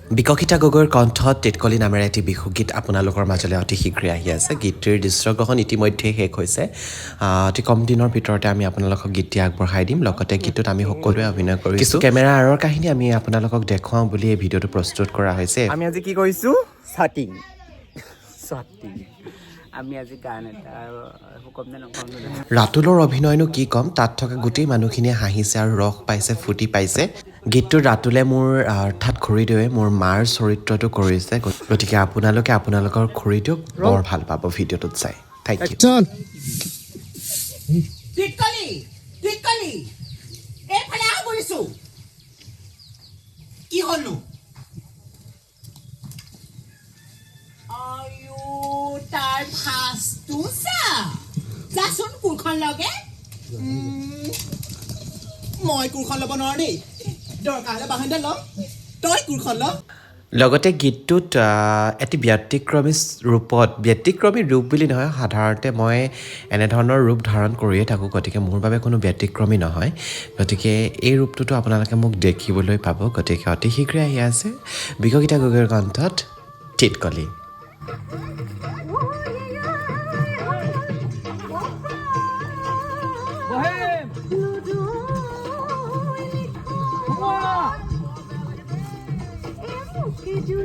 বিকশিতা গগৈৰ কণ্ঠত টিটকলি নামেৰে এটি বিহু গীত আপোনালোকৰ মাজলৈ অতি শীঘ্ৰে আহি আছে। গীতটিৰ দৃশ্যগ্ৰহণ ইতিমধ্যে শেষ হৈছে। অতি কম দিনৰ ভিতৰতে আমি আপোনালোকক গীতটি আগবঢ়াই দিম। লগতে গীতটোত আমি সকলোৱে অভিনয় কৰিছোঁ। কিছু কেমেৰা আঁৰৰ কাহিনী আমি আপোনালোকক দেখুৱাওঁ বুলি এই ভিডিঅ'টো প্ৰস্তুত কৰা হৈছে। আমি আজি কি কৰিছোঁ? শ্বটিং। আমি আজি গান এটা কম নে নকম? ৰাতুলৰ অভিনয়নো কি ক'ম, তাত থকা গোটেই মানুহখিনিয়ে হাঁহিছে আৰু ৰস পাইছে, ফূৰ্তি পাইছে। গীতটোত ৰাতুলে মোৰ অৰ্থাৎ খুৰীদেৱে মোৰ মাৰ চৰিত্ৰটো কৰিছে। গতিকে আপোনালোকে আপোনালোকৰ খুৰীদেউক বৰ ভাল পাব ভিডিঅ'টোত চাই। Thank U. টিটকলি টিটকলি এইফালে আহ বুলিছো কি হলনো আয়ো তাৰ ফাষ্টটো যাচোন কোৰখন লগে মই কোৰখন ল'ব নোৱাৰো দেই দৰকাৰ হ'লে বাহিৰতে ল'ম তই কোৰখন ল লগতে গীতটোত এটি ব্যতিক্ৰমী ৰূপ বুলি নহয়, সাধাৰণতে মই এনেধৰণৰ ৰূপ ধাৰণ কৰিয়ে থাকোঁ। গতিকে মোৰ বাবে কোনো ব্যতিক্ৰমী নহয়। গতিকে এই ৰূপটোতো আপোনালোকে মোক দেখিবলৈ পাব। গতিকে অতি শীঘ্ৰে আহি আছে বিকশিতা গগৈৰ কণ্ঠত টিটকলি। Que